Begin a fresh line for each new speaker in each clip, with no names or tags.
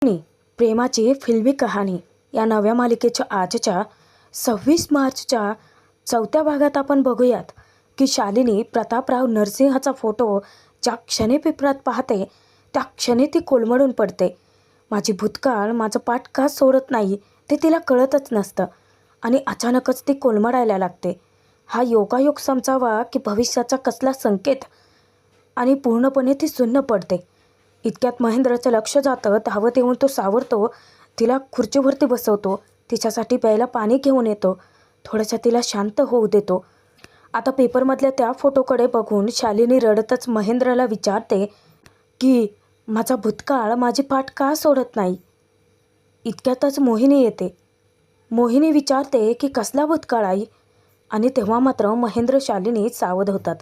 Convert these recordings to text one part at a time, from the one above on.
आणि प्रेमाची फिल्मी कहाणी या नव्या मालिकेच्या आजच्या 26 मार्चच्या चौथ्या भागात आपण बघूयात की शालिनी प्रतापराव नरसिंहाचा फोटो ज्या क्षणी पेपरात पाहते त्या क्षणी ती कोलमडून पडते. माझी भूतकाळ माझं पाठ का सोडत नाही ते तिला कळतच नसतं आणि अचानकच ती कोलमडायला लागते. हा योगायोग समजावा की भविष्याचा कसला संकेत. आणि पूर्णपणे ती सुन्न पडते. इतक्यात महेंद्रचं लक्ष जातं. धावत येऊन तो सावरतो, तिला खुर्चीवरती बसवतो, तिच्यासाठी प्यायला पाणी घेऊन येतो, थोडंसं तिला शांत होऊ देतो. आता पेपरमधल्या त्या फोटोकडे बघून शालिनी रडतच महेंद्रला विचारते की माझा भूतकाळ माझी पाठ का सोडत नाही. इतक्यातच मोहिनी येते. मोहिनी विचारते की कसला भूतकाळ आई. आणि तेव्हा मात्र महेंद्र शालिनी सावध होतात.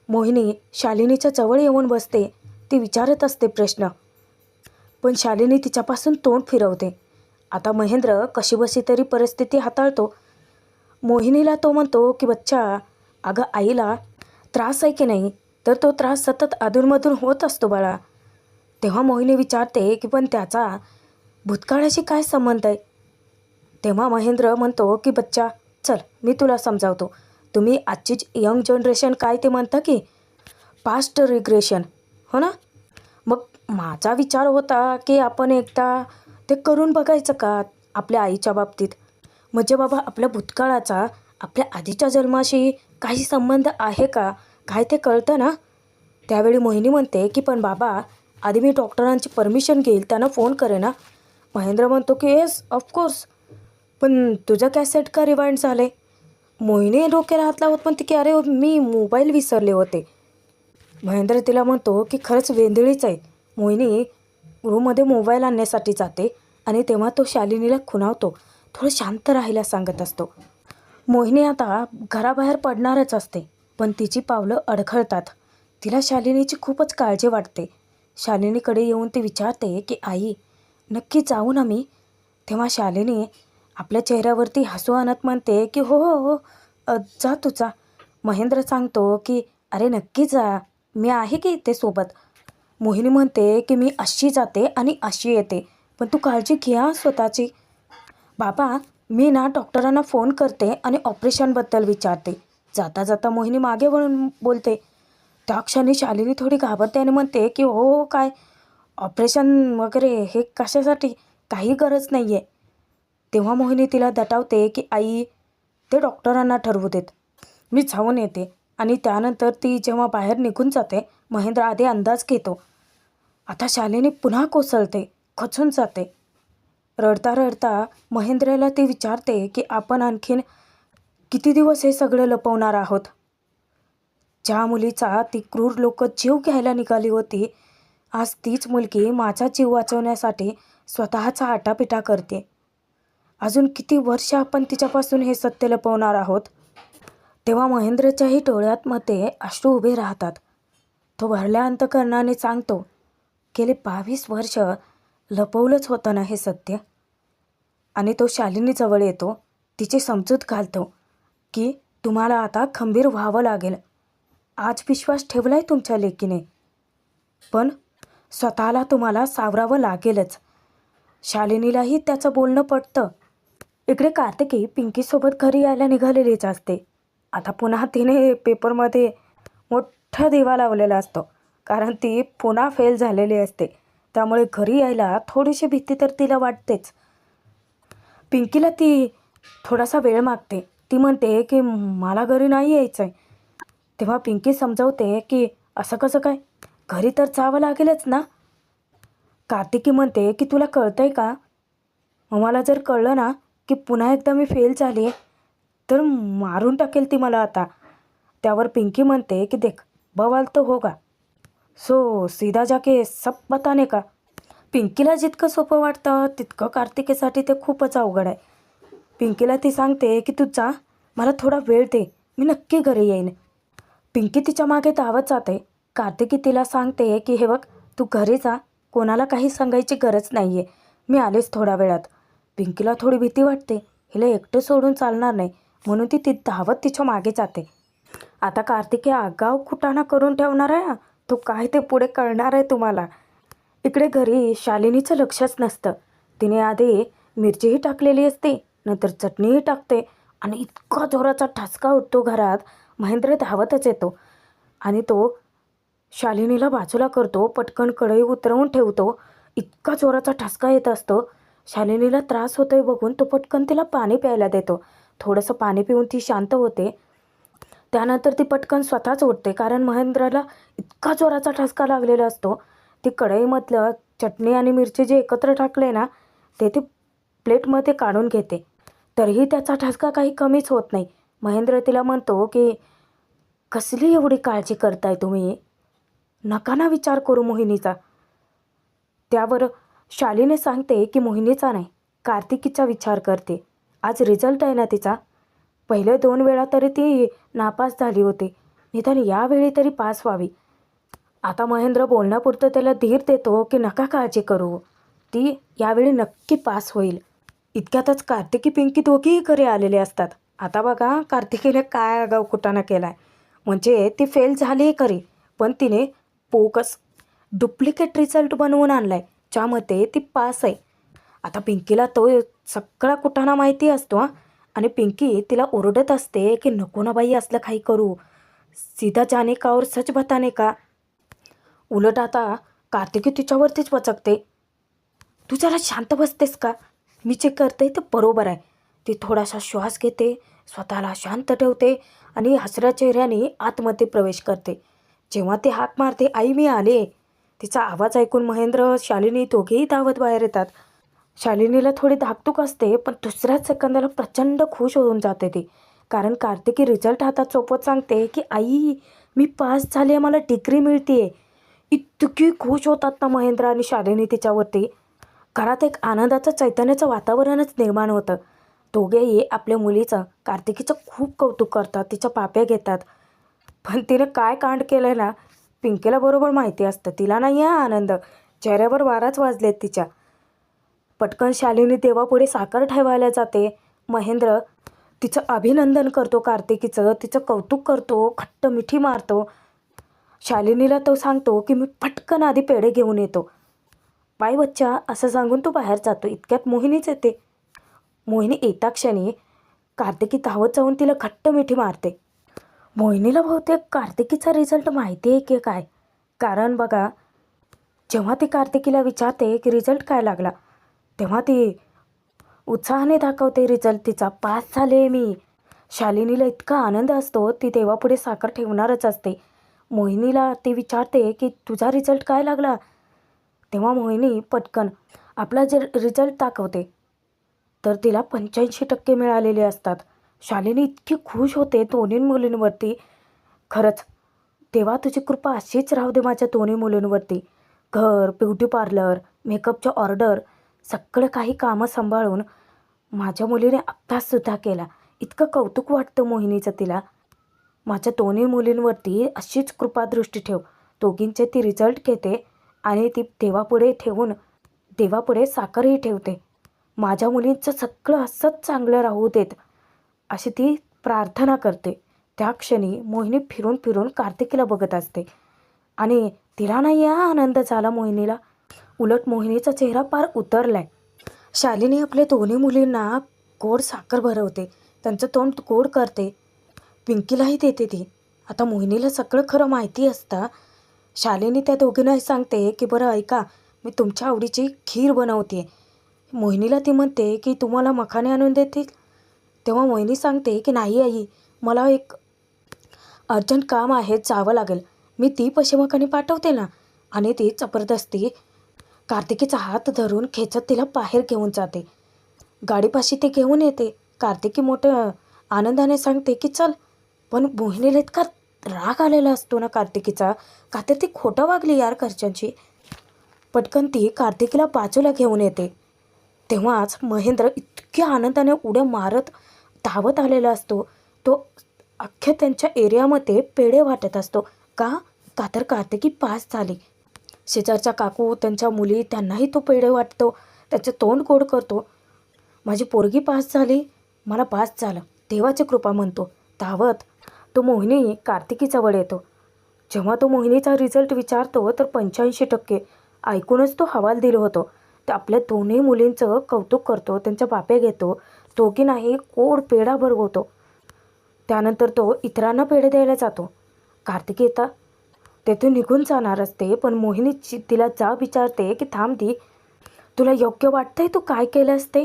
मोहिनी शालिनीच्या जवळ येऊन बसते. ती विचारत असते प्रश्न, पण शालिनी तिच्यापासून तोंड फिरवते. आता महेंद्र कशीबशी तरी परिस्थिती हाताळतो. मोहिनीला तो म्हणतो की बच्चा, अगं आईला त्रास आहे की नाही, तर तो त्रास सतत अधूनमधून होत असतो बाळा. तेव्हा मोहिनी विचारते की पण त्याचा भूतकाळाशी काय संबंध आहे. तेव्हा महेंद्र म्हणतो की बच्चा चल मी तुला समजावतो. तुम्ही आजची यंग जनरेशन काय ते म्हणता की पास्ट रिग्रेशन, हो ना. मग माझा विचार होता की आपण एकदा ते करून बघायचं का आपल्या आईच्या बाबतीत. म्हणजे बाबा आपल्या भूतकाळाचा आपल्या आधीच्या जन्माशी काही संबंध आहे का काय ते कळतं ना. त्यावेळी मोहिनी म्हणते की पण बाबा आधी मी डॉक्टरांची परमिशन घेईल, त्यांना फोन करे ना. महेंद्र म्हणतो की येस ऑफकोर्स, पण तुझं कॅसेट का रिवाइंड झाले. मोहिनी डोक्याला हात लावत म्हणते की अरे मी मोबाईल विसरले होते. महेंद्र तिला म्हणतो की खरंच वेंधळीच आहे. मोहिनी रूममध्ये मोबाईल आणण्यासाठी जाते आणि तेव्हा तो शालिनीला खुणावतो, थोडं शांत राहायला सांगत असतो. मोहिनी आता घराबाहेर पडणारच असते, पण तिची पावलं अडखळतात. तिला शालिनीची खूपच काळजी वाटते. शालिनीकडे येऊन ती विचारते की आई नक्की जाऊ ना मी. तेव्हा शालिनी आपल्या चेहऱ्यावरती हसू आणत म्हणते की हो हो हो जा तू जा. महेंद्र सांगतो की अरे नक्की जा, मी आहे की इथे सोबत. मोहिनी म्हणते की मी अशी जाते आणि अशी येते, पण तू काळजी घ्या स्वतःची. बाबा मी ना डॉक्टरांना फोन करते आणि ऑपरेशनबद्दल विचारते. जाता जाता मोहिनी मागे वळून बोलते. त्या क्षणी शालिनी थोडी घाबरते आणि म्हणते की हो काय ऑपरेशन वगैरे हे कशासाठी, काही गरज नाही आहे. तेव्हा मोहिनी तिला दटावते की आई ते डॉक्टरांना ठरवू देत, मी जाऊन येते. आणि त्यानंतर ती जेव्हा बाहेर निघून जाते महेंद्र आधी अंदाज घेतो. आता शालिनी पुन्हा कोसळते, खचून जाते. रडता रडता महेंद्रला ती विचारते की आपण आणखीन किती दिवस हे सगळं लपवणार आहोत. ज्या मुलीचा ती क्रूर लोक जीव घ्यायला निघाली होती, आज तीच मुलगी माझा जीव वाचवण्यासाठी स्वतःचा आटापिटा करते. अजून किती वर्ष आपण तिच्यापासून हे सत्य लपवणार आहोत. तेव्हा महेंद्रच्याही डोळ्यात मध्ये अश्रू उभे राहतात. तो भरल्या अंतकरणाने सांगतो, गेले 22 वर्ष लपवलंच होतं ना हे सत्य. आणि तो शालिनीजवळ येतो, तिची समजूत घालतो की तुम्हाला आता खंबीर व्हावं लागेल. आज विश्वास ठेवलाय तुमच्या लेकीने, पण स्वतःला तुम्हाला सावरावं लागेलच. शालिनीलाही त्याचं बोलणं पटतं. इकडे कार्तिकी पिंकीसोबत घरी यायला निघालेलीच असते. आता पुन्हा तिने पेपरमध्ये मोठा दिवा लावलेला असतो, कारण ती पुन्हा फेल झालेली असते. त्यामुळे घरी यायला थोडीशी भीती तर तिला वाटतेच. पिंकीला ती थोडासा वेळ मागते. ती म्हणते की मला घरी नाही यायचं आहे. तेव्हा पिंकी समजावते की असं कसं काय, घरी तर जावं लागेलच ना. कार्तिकी म्हणते की तुला कळतं आहे का, मला जर कळलं ना की पुन्हा एकदा मी फेल झाली तर मारून टाकेल ती मला आता. त्यावर पिंकी म्हणते की देख बवाल तो होगा, सो सीधा जाके सब बताने का. पिंकीला जितकं सोपं वाटतं तितकं कार्तिकीसाठी ते खूपच अवघड आहे. पिंकीला ती सांगते की तू जा, मला थोडा वेळ दे, मी नक्की घरी येईन. पिंकी तिच्या मागे धावत जाते. कार्तिकी तिला सांगते की हे बघ तू घरी जा, कोणाला काही सांगायची गरज नाही आहे, मी आलेच थोड्या वेळात. पिंकीला थोडी भीती वाटते, हिला एकटं सोडून चालणार नाही, म्हणून ती धावत तिच्या मागे जाते. आता कार्तिकी आगाऊ कुटाणा करून ठेवणार आहे, तो काय ते पुढे कळणार आहे तुम्हाला. इकडे घरी शालिनीचं लक्षच नसतं. तिने आधी मिरचीही टाकलेली असते, नंतर चटणीही टाकते आणि इतका जोराचा ठसका उठतो घरात. महेंद्र धावतच येतो आणि तो शालिनीला बाजूला करतो, पटकन कढई उतरवून ठेवतो. इतका जोराचा ठसका येत असतो. शालिनीला त्रास होतोय बघून तो पटकन तिला पाणी प्यायला देतो. थोडंसं पाणी पिऊन ती शांत होते. त्यानंतर ती पटकन स्वतःच उठते, कारण महेंद्राला इतका जोराचा ठसका लागलेला असतो. ती कढईमधलं चटणी आणि मिरची जे एकत्र टाकले ना, ते ती प्लेटमध्ये काढून घेते. तरीही त्याचा ठसका काही कमीच होत नाही. महेंद्र तिला म्हणतो की कसली एवढी काळजी करताय तुम्ही, नका ना विचार करू मोहिनीचा. त्यावर शालिनी सांगते की मोहिनीचा नाही, कार्तिकीचा विचार करते. आज रिझल्ट आहे ना तिचा. पहिले 2 वेळा तरी ती नापास झाली होती, निदान यावेळी तरी पास व्हावी. आता महेंद्र बोलण्यापुरतं त्याला धीर देतो की नका काळजी करू, ती यावेळी नक्की पास होईल. इतक्यातच कार्तिकी पिंकी दोघीही घरी आलेले असतात. आता बघा कार्तिकीने काय आगाऊकुटाणा केला आहे. म्हणजे ती फेल झाली खरी, पण तिने बोगस डुप्लिकेट रिझल्ट बनवून आणला आहे, ज्यामध्ये ती पास आहे. आता पिंकीला तो सगळा कुटाणा माहिती असतो आणि पिंकी तिला ओरडत असते की नको ना बाई असलं काही करू, सीधा जाने का और सच बताने का. उलट आता कार्तिकी तिच्यावरतीच वचकते. तू जरा शांत बसतेस का, मी जे करते ते बरोबर आहे. ती थोडासा श्वास घेते, स्वतःला शांत ठेवते आणि हसऱ्या चेहऱ्याने आतमध्ये प्रवेश करते. जेव्हा ती हाक मारते, आई मी आले, तिचा आवाज ऐकून महेंद्र शालिनी दोघेही धावत बाहेर येतात. शालिनीला थोडी धाकधूक असते, पण दुसऱ्याच सेकंदाला प्रचंड खुश होऊन जाते ती, कारण कार्तिकी रिझल्ट हातात सोपवत सांगते की आई मी पास झाले, मला डिग्री मिळते. इतकी खुश होतात ना महेंद्र आणि शालिनी तिच्यावरती. घरात एक आनंदाचं चैतन्याचं वातावरणच निर्माण होतं. दोघेही आपल्या मुलीचं, कार्तिकीचं खूप कौतुक करतात, तिच्या पाप्या घेतात. पण तिने काय कांड केलं आहे ना, पिंकीला बरोबर माहिती असतं. तिला नाही आहे आनंद, चेहऱ्यावर वाराच वाजलेत तिच्या. पटकन शालिनी देवापुढे साखर ठेवायला जाते. महेंद्र तिचं अभिनंदन करतो, कार्तिकीचं तिचं कौतुक करतो, खट्ट मिठी मारतो. शालिनीला तो सांगतो की मी पटकन आधी पेढे घेऊन येतो. बाय बच्चा असं सांगून तो बाहेर जातो. इतक्यात मोहिनीच येते. मोहिनी येता क्षणी कार्तिकी धावत जाऊन तिला घट्ट मिठी मारते. मोहिनीला बहुतेक कार्तिकीचा रिझल्ट माहिती आहे की काय, कारण बघा जेव्हा ती कार्तिकीला विचारते की रिझल्ट काय लागला, तेव्हा ती उत्साहाने दाखवते रिझल्ट तिचा, पास झाले मी. शालिनीला इतका आनंद असतो, ती देवापुढे साखर ठेवणारच असते. मोहिनीला ती विचारते की तुझा रिझल्ट काय लागला, तेव्हा मोहिनी पटकन आपला जे रिझल्ट दाखवते, तर तिला 85% मिळालेले असतात. शालिनी इतकी खुश होते दोन्ही मुलींवरती. खरंच तेव्हा तुझी कृपा अशीच राहू दे माझ्या दोन्ही मुलींवरती. घर, ब्युटी पार्लर, मेकअपच्या ऑर्डर, सगळं काही कामं सांभाळून माझ्या मुलीने अभ्याससुद्धा केला. इतकं कौतुक वाटतं मोहिनीचं तिला. माझ्या दोन्ही मुलींवरती अशीच कृपादृष्टी ठेव. दोघींचे ती रिझल्ट घेते आणि ती देवापुढे ठेवून देवापुढे साखरही ठेवते. माझ्या मुलींचं सगळं असंच चांगलं राहू देत, अशी ती प्रार्थना करते. त्या क्षणी मोहिनी फिरून फिरून कार्तिकीला बघत असते आणि तिला नाही हा आनंद झाला मोहिनीला. उलट मोहिनीचा चेहरा फार उतरलाय. शालिनी आपल्या दोन्ही मुलींना गोड साखर भरवते, त्यांचं तोंड गोड करते, पिंकीलाही देते ती. आता मोहिनीला सगळं खरं माहिती असतं. शालिनी त्या दोघींनाही सांगते की बरं ऐका, मी तुमच्या आवडीची खीर बनवते. मोहिनीला ती म्हणते की तुम्हाला मखाने आणून देतील. तेव्हा मोहिनी सांगते की नाही आई, मला एक अर्जंट काम आहे, जावं लागेल. मी ती मखाने पाठवते ना. आणि ती जबरदस्ती कार्तिकीचा हात धरून खेचत तिला बाहेर घेऊन जाते. गाडीपाशी ती घेऊन येते. कार्तिकी मोठं आनंदाने सांगते की चल, पण मोहिनीला इतका राग आलेला असतो ना कार्तिकीचा, का तर ती खोटं वागली यार घरच्यांची. पटकन ती कार्तिकीला बाजूला घेऊन येते. तेव्हाच महेंद्र इतक्या आनंदाने उड्या मारत धावत आलेला असतो. तो अख्ख्या त्यांच्या एरियामध्ये पेढे वाटत असतो. का का तर कार्तिकी पास झाली. शेजारच्या काकू, त्यांच्या मुली, त्यांनाही तो पेढे वाटतो, त्याचे तोंड गोड करतो. माझी पोरगी पास झाली, मला पास झालं, देवाची कृपा म्हणतो. धावत तो मोहिनी कार्तिकीजवळ येतो. जेव्हा तो मोहिनीचा रिझल्ट विचारतो तर 85%. ऐकूनच तो हवाल दिलं होतं. तर आपल्या दोन्ही मुलींचं कौतुक करतो, त्यांच्या बाप्या घेतो, तो की नाही कोड पेढा भरवतो. त्यानंतर तो इतरांना पेढे द्यायला जातो. कार्तिकी येता तेथून निघून जाणार असते, पण मोहिनी तिला जाब विचारते की थांब दी, तुला योग्य वाटतंय तू काय केलं असते.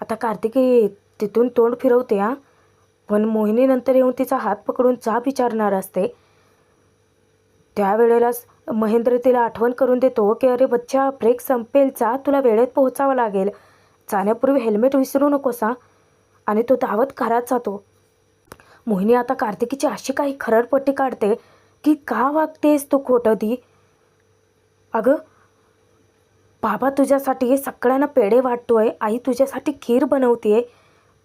आता कार्तिकी तिथून तोंड फिरवते हां, पण मोहिनी नंतर येऊन तिचा हात पकडून जाब विचारणार असते. त्यावेळेलाच महेंद्र तिला आठवण करून देतो की अरे बच्चा, ब्रेक संपेल, जा, तुला वेळेत पोहोचावं लागेल, जाण्यापूर्वी हेल्मेट विसरू नकोस हां. आणि तो धावत घरात जातो. मोहिनी आता कार्तिकीची अशी काही खरडपट्टी काढते की का वागतेस तू खोटं दी. अगं बाबा तुझ्यासाठी सगळ्यांना पेढे वाटतोय, आई तुझ्यासाठी खीर बनवते,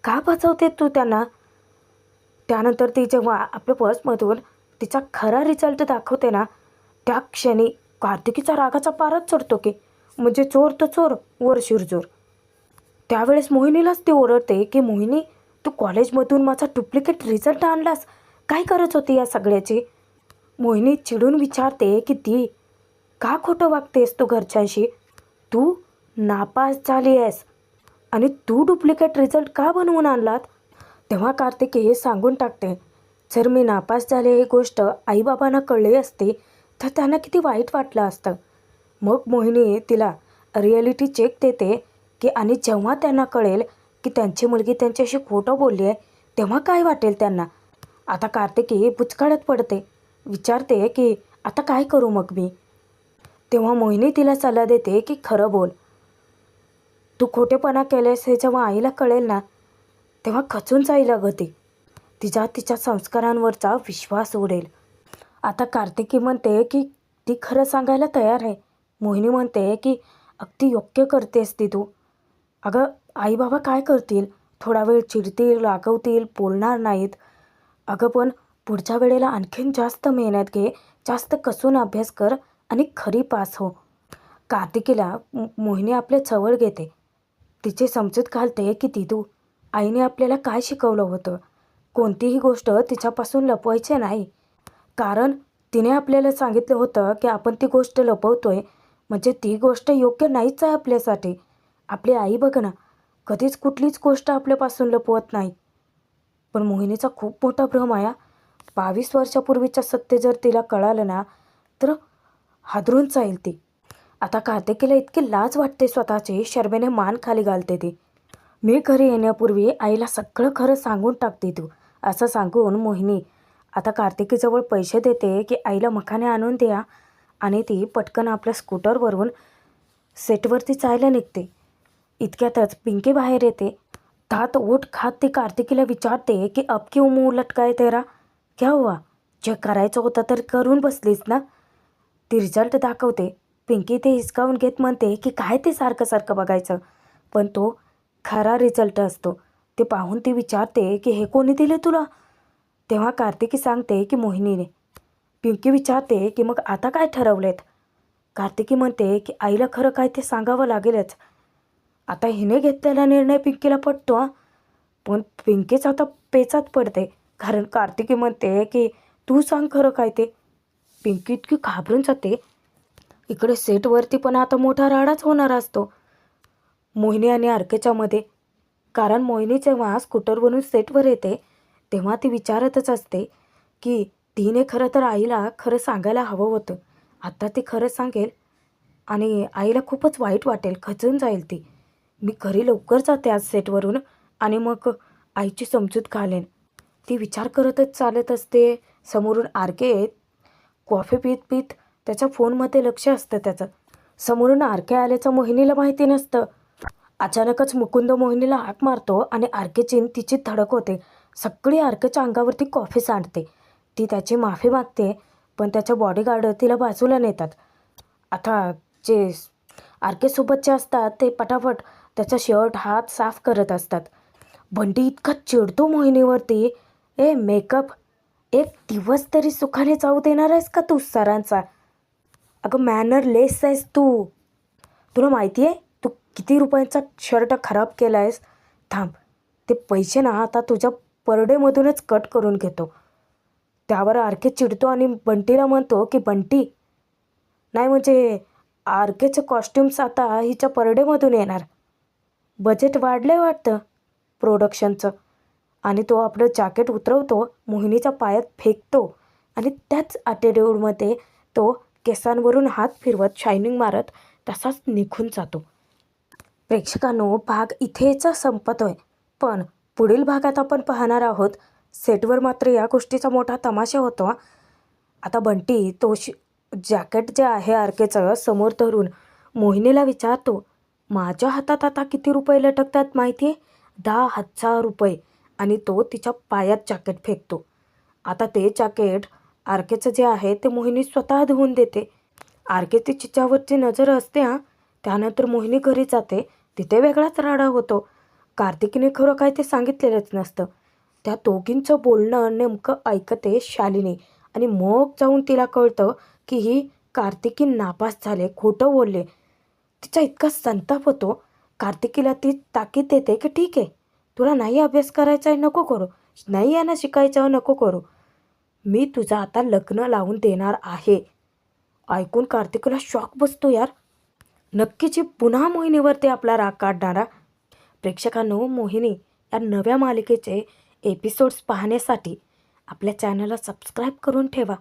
का बचवते तू त्यांना. त्यानंतर ती जेव्हा आपल्या पर्समधून तिचा खरा रिझल्ट दाखवते ना, त्या क्षणी कार्तिकीचा रागाचा पाराच चढतो की म्हणजे चोर तो चोर वर शिरजोर. त्यावेळेस मोहिनीलाच ती ओरडते की मोहिनी, तू कॉलेजमधून माझा डुप्लिकेट रिझल्ट आणलास, काय करत होती या सगळ्याची. मोहिनी चिडून विचारते की ती का खोटं वागतेस तू घरच्यांशी, तू नापास झाली आहेस आणि तू डुप्लिकेट रिझल्ट का बनवून आणलात. तेव्हा कार्तिकी हे सांगून टाकते, जर मी नापास झाले ही गोष्ट आईबाबांना कळली असती तर त्यांना किती वाईट वाटलं असतं. मग मोहिनी तिला रिॲलिटी चेक देते की आणि जेव्हा त्यांना कळेल की त्यांची मुलगी त्यांच्याशी खोटं बोलली आहे तेव्हा काय वाटेल त्यांना. आता कार्तिकी बुचकाळत पडते, विचारते की आता काय करू मग मी. तेव्हा मोहिनी तिला सल्ला देते की खरं बोल, तू खोटेपणा केलेस हे जेव्हा आईला कळेल ना तेव्हा खचून जाईल अगं ती, तिच्या संस्कारांवरचा विश्वास उडेल. आता कार्तिकी म्हणते की ती खरं सांगायला तयार आहे. मोहिनी म्हणते की अगदी योग्य करतेस ती तू. अगं आई बाबा काय करतील, थोडा वेळ चिडतील, रागवतील, बोलणार नाहीत. अगं पण पुढच्या वेळेला आणखीन जास्त मेहनत घे, जास्त कसून अभ्यास कर आणि खरी पास हो. कार्तिकीला मोहिनी आपल्या जवळ घेते, तिची समजूत घालते की दिदू, आईने आपल्याला काय शिकवलं होतं, कोणतीही गोष्ट तिच्यापासून लपवायची नाही. कारण तिने आपल्याला सांगितलं होतं की आपण ती गोष्ट लपवतोय म्हणजे ती गोष्ट योग्य नाहीच आहे आपल्यासाठी. आपली आई बघ ना, कधीच कुठलीच गोष्ट आपल्यापासून लपवत नाही. पण मोहिनीचा खूप मोठा भ्रम आहे. 22 वर्षापूर्वीचं सत्य जर तिला कळालं ना तर हादरून जाईल ती. आता कार्तिकीला इतकी लाज वाटते स्वतःची, शरमेने मान खाली घालते ती. मी घरी येण्यापूर्वी आईला सगळं खरं सांगून टाकते तू, असं सांगून मोहिनी आता कार्तिकीजवळ पैसे देते की आईला मखाने आणून द्या आणि ती पटकन आपल्या स्कूटरवरून सेटवरती जायला निघते. इतक्यातच पिंकी बाहेर येते. दात ओठ खात ती कार्तिकीला विचारते की अब क्यों मुंह लटकाए तेरा, क्या हुआ, जे करायचं होतं तर करून बसलीस ना. ती रिझल्ट दाखवते. पिंकी ते हिसकावून घेत म्हणते की काय ते सारखं सारखं बघायचं, पण तो खरा रिझल्ट असतो. ते पाहून ती विचारते की हे कोणी दिले तुला. तेव्हा कार्तिकी सांगते की मोहिनीने. पिंकी विचारते की मग आता काय ठरवलेत. कार्तिकी म्हणते की आईला खरं काय ते सांगावं लागेलच. आता हिने घेतलेला निर्णय पिंकीला पटतो हां, पण पिंकीच आता पेचात पडते, कारण कार्तिकी म्हणते की तू सांग खरं काय ते. पिंकी इतकी घाबरून जाते. इकडे सेटवरती पण आता मोठा राडाच होणार असतो मोहिनी आणि आर्केच्या मध्ये. कारण मोहिनी जेव्हा स्कूटरवरून सेटवर येते तेव्हा ती विचारतच असते की तिने खरं तर आईला खरं सांगायला हवं होतं. आता ती खरं सांगेल आणि आईला खूपच वाईट वाटेल, खचून जाईल ती. मी घरी लवकर जाते आज सेटवरून आणि मग आईची समजूत घालेन. ती विचार करतच चालत असते. समोरून आरके कॉफी पीत पीत त्याच्या फोनमध्ये लक्ष असतं त्याचं. समोरून आरके आल्याचं मोहिनीला माहिती नसतं. अचानकच मुकुंद मोहिनीला हाक मारतो आणि आरकेची तिची धडक होते. सगळी आरकेच्या अंगावरती कॉफी सांडते. ती त्याची माफी मागते, पण त्याच्या बॉडीगार्ड तिला बाजूला नेतात. आता जे आरकेसोबतचे असतात ते पटापट त्याचा शर्ट हात साफ करत असतात. बंटी इतका चिडतो मोहिनीवरती, ए मेकअप, एक दिवस तरी सुखाने जाऊ देणार आहेस का तू सरांचा. अगं मॅनरलेस आहेस तू. तुला माहिती आहे तू किती रुपयांचा शर्ट खराब केला आहेस. थांब, ते पैसे ना आता तुझ्या परडेमधूनच कट करून घेतो. त्यावर आरके चिडतो आणि बंटीला म्हणतो की बंटी, नाही म्हणजे आरकेचे कॉस्ट्युम्स आता हिच्या परडेमधून येणार. बजेट वाढलंय वाटतं प्रोडक्शनचं. आणि तो आपलं जॅकेट उतरवतो, मोहिनीच्या पायात फेकतो आणि त्याच ॲटिट्यूडमध्ये तो केसांवरून हात फिरवत शायनिंग मारत तसाच निघून जातो. प्रेक्षकांनो, भाग इथेच संपतोय. पण पुढील भागात आपण पाहणार आहोत सेटवर मात्र या गोष्टीचा मोठा तमाशा होतो. आता बंटी तो जॅकेट जे आहे आरकेचं समोर धरून मोहिनीला विचारतो, माझ्या हातात आता किती रुपये लटकतात माहिती आहे? 10,000 रुपये. आणि तो तिच्या पायात जॅकेट फेकतो. आता ते जॅकेट आरकेचं जे आहे ते मोहिनी स्वतः धुवून देते. आरकेची तिच्यावरची नजर असते त्यानंतर मोहिनी घरी जाते. तिथे वेगळाच राडा होतो. कार्तिकीने खरं काय ते सांगितलेलंच नसतं. त्या दोघींचं बोलणं नेमकं ऐकते शालिनी आणि मग जाऊन तिला कळतं की ही कार्तिकी नापास झाले, खोटं बोलले. तिचा इतका संताप होतो. कार्तिकीला ती ताकीद देते की ठीक आहे, तुला नाही अभ्यास करायचा आहे नको करू, नाही यांना शिकायचं नको करू, मी तुझं आता लग्न लावून देणार आहे. ऐकून कार्तिकीला शॉक बसतो यार. नक्कीच पुन्हा मोहिनीवरती आपला राग काढणारा. प्रेक्षकांनो, मोहिनी या नव्या मालिकेचे एपिसोड्स पाहण्यासाठी आपल्या चॅनलला सबस्क्राईब करून ठेवा.